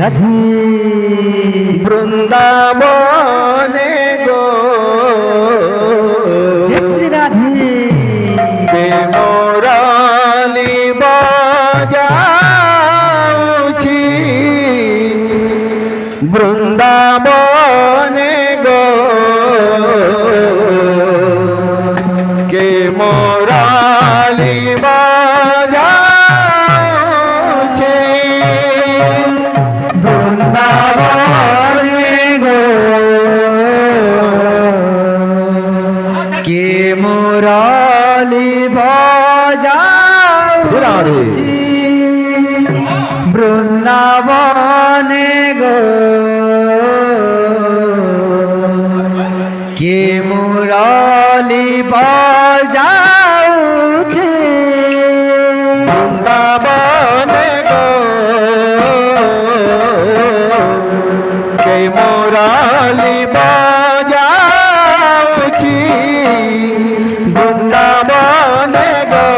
রাধে বৃন্দাবনে গো জয় শ্রী রাধে মোরালি বাজাউছি বৃন্দাবনে গো কে মোরালি বাজাউছি বৃন্দাবনে গো কে মুরালি বাজাউছি বৃন্দাবনে গো কে মুরালি বাজাউছি বৃন্দাবনে গো কে মোরালি বাজাউছি বৃন্দাবনে গো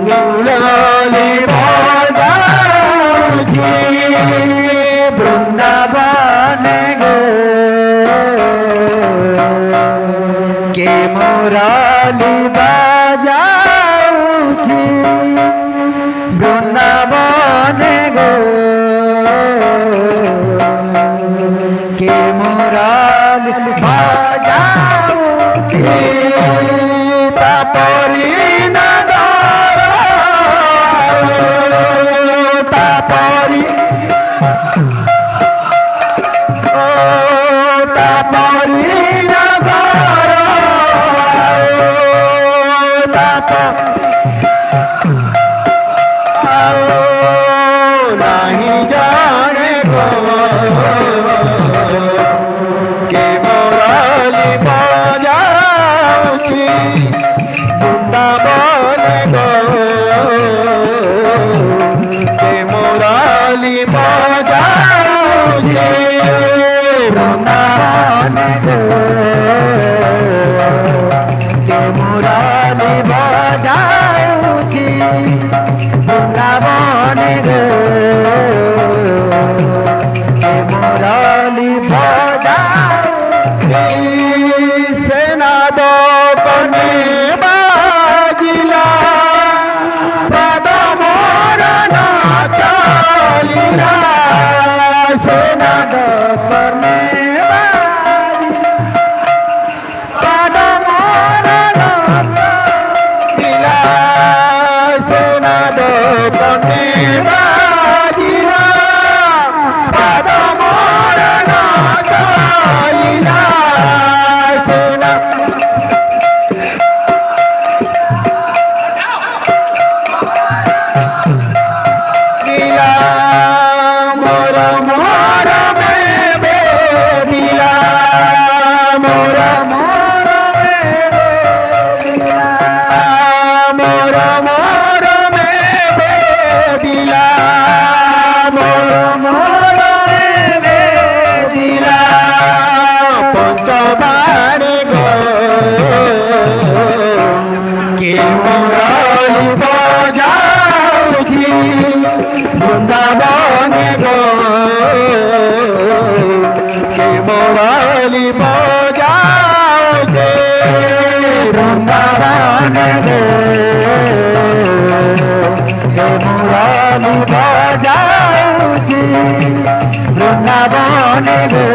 মোরালি বাজাউছি বৃন্দাবনে গো কে মুরালি বাজাউছি বৃন্দাবনে গো কে মুরালি বাজাউছি তাপরি নগর তাপরি ও তাপরি নগর তাপ নাহি জানে গো কে মোরালি বাজাউছি বৃন্দাবনে গো কে মোরালি বাজাউছি বৃন্দাবনে গো কে মুরালি বাজাউছি বৃন্দাবনে গো কে মুরালি বাজাউছি সেনাদ কনে বাজিলা পদ মোর নাচলিলা সেনাদ কনে পদ মোর নাচলিলা সেনাদ কনে বাজিলা পদ মোর নাচলিলা সেনা দিলা মোর মোর মে দিলা মোর মোর মে দিলা মোর মোর মে দিলা মোর মোর মে দিলা পঞ্চবারে গো কে মোরালি বাজাউছি বৃন্দাবনে গো কে মোরালি বাজাউছি বৃন্দাবনে গো কে মোরালি বাজাউছি বৃন্দাবনে গো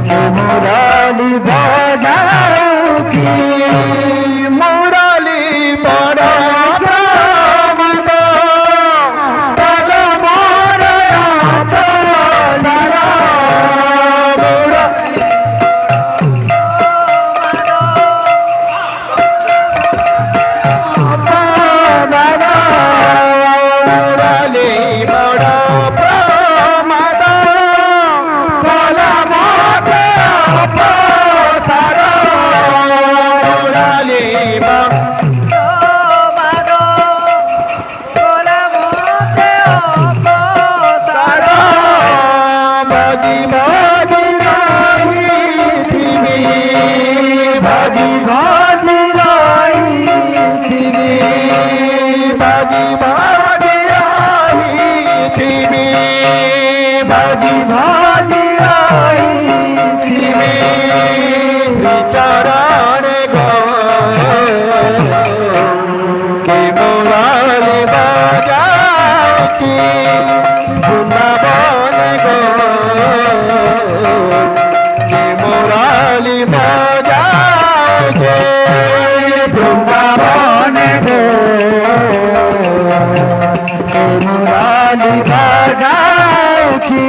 কে মোরালি বাজাউছি মুরালি বড় শ্রাবণ পদ মোর নাচলিলা মুরালি বড় প্রমাদ কলা মতে অপসার মুরালি ভাজি ভাজি রাইথিবি ভাজি ভাজি রাইথিবি বৃন্দাবন গো কে মুরালি বাজাউছি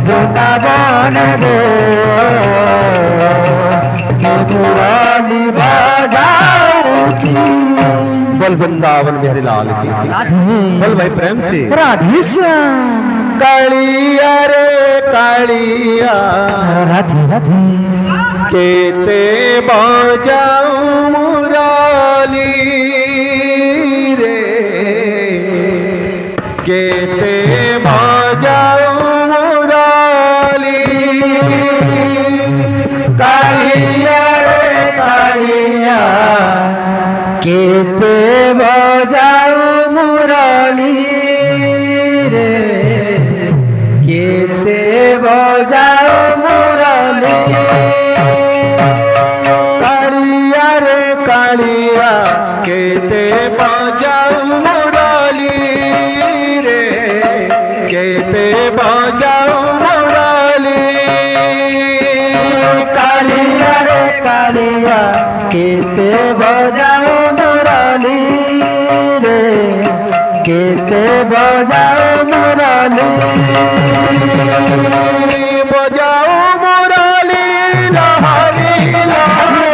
বৃন্দাবন গো কে মুরালি বাজাউছি बोल वृंदावन बिहारी लाल की राधे बोल भाई प्रेम से राधे श्याम कालिया रे कालिया राधे राधे केते बजाऊ मुराली रे केते बजाऊ मुराली कालिया रे कालिया केते बजाऊ मुरली रे केते बजाऊ मुरली कालिया रे कालिया केते बजाऊ मुरली रे केते बजाऊ मुरली कालिया रे कालिया केते बजाऊ मुरली रे केते बजाऊ मुरली बजाऊ मुरली लहरी लहरी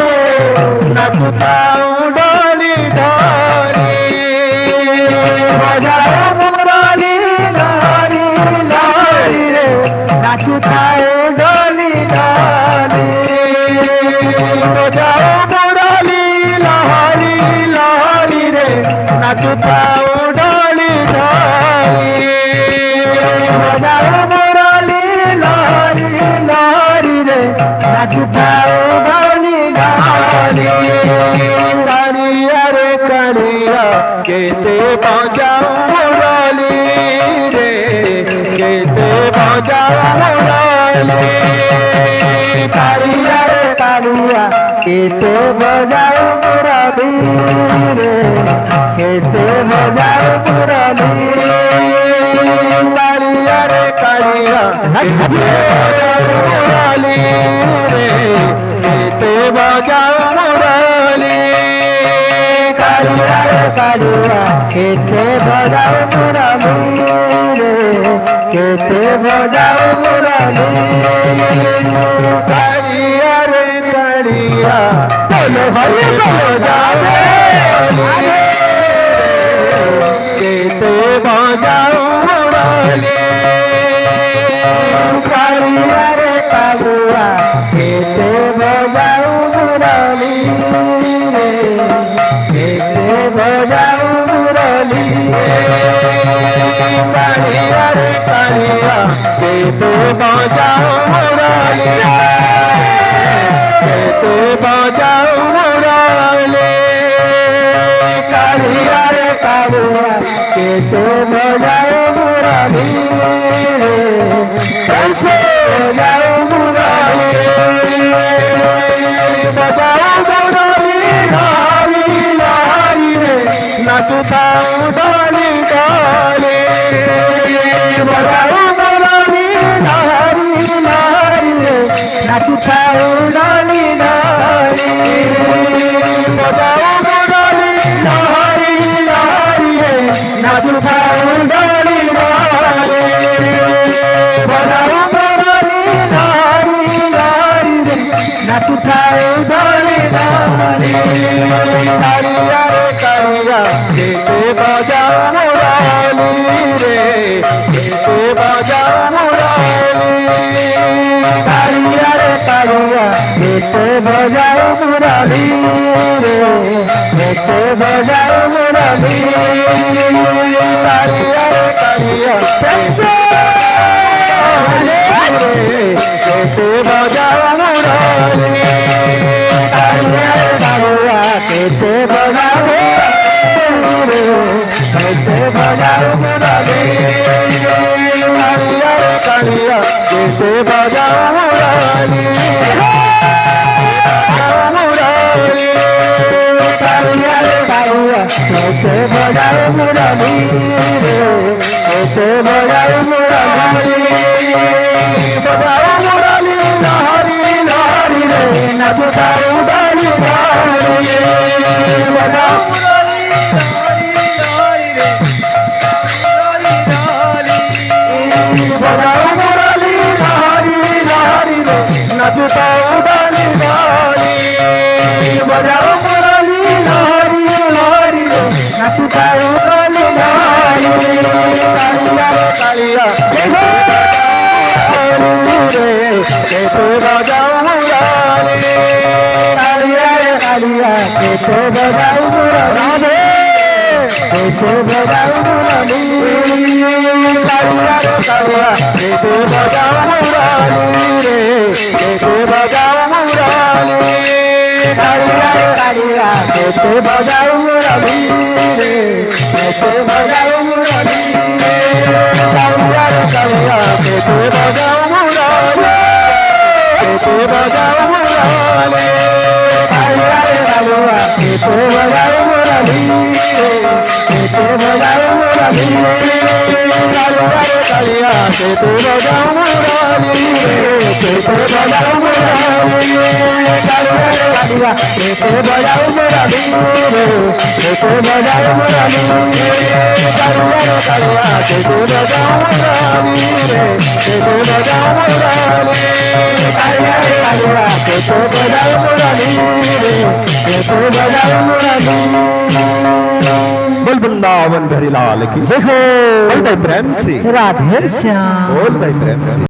नचताऊ डोली डोली बजाऊ मुरली लहरी लहरी रे नाचुताऊ डोली डोली बजाऊ मुरली लहरी लहरी रे नचताऊ डोली डोली बजाऊ मुरली लहरी लहरी रे नाचुताऊ डोली डोली कालिया रे कालिया केते बजाऊ मुरली रे केते बजाऊ मुरली कालिया रे कालिया केते बजाऊ मुरली रे केते बजाऊ मुरली कालिया रे कालिया केते मुरली रे केते बजाऊ मुरली कालिया रे कालिया केते बजाऊ मुरली रे केते बजाऊ मुरली कालिया रे कालिया बोलो हरि बजावे केते बजाऊ मुरली कालिया रे कालिया केते बजाऊ मुरली रे केते बजाऊ मुरली कालिया रे कालिया केते बजाऊ मुरली केते बजाऊ मुरली कालिया रे कालिया केते बजाऊ मुरली रे कैसे बजाऊ मुरली बजाऊ मुरली लाली लाली रे नचताऊ डोली डोली बजाऊ मुरली लहरी लहरी रे नाचुताऊ डोली डोली बजाऊ मुरली लहरी लहरी रे नाचुताऊ डोली डोली बजाऊ मुरली लहरी लहरी रे नाचुताऊ डोली डोली कालिया रे कालिया केते बजाऊ मुरली रे केते बजाऊ मुरली कालिया रे कालिया केते बजाऊ मुरली रे केते बजाऊ मुरली कालिया रे कालिया कैसे केते बजाऊ मुरली कालिया रे कालिया केते बजाऊ रे केते बजाऊ मुरली कालिया रे कालिया केते बजाऊ मुरली कालिया रे कालिया केते बजाऊ मुरली रे केते बजाऊ मुरली बजाऊ मुरली लहरी लहरी रे नाचुताऊ डोली डोली सुखाई बोली धारी कालिया कालिया कैसे बजाऊं मुरारी कालिया कालिया कैसे बजाऊं मुरारी कैसे बजाऊं मुरारी कालिया कालिया कैसे बजाऊं मुरारी कैसे बजाऊं मुरारी कालिया कालिया कैसे बजाऊं मुरारी कैसे बजाऊं मुरारी कालिया कालिया कैसे बजाऊं मुरारी कैसे बजाऊं मुरारी कालिया कालिया कैसे बजाऊं मुरारी कैसे बजाऊं मुरारी कालिया कालिया कैसे बजाऊं मुरारी कैसे बजाऊं मुरारी कालिया कैसे बजाऊं मुरारी कैसे बजाऊं मुरारी कालिया कालिया कैसे बजाऊं मुरारी कैसे बजाऊं मुरारी कालिया कालिया कैसे बजाऊं मुरारी कैसे बजाऊं मुरारी बोल वृंदावन बिहारी लाल की जय हो बोल भाई प्रेम से राधे श्याम बोल भाई प्रेम से।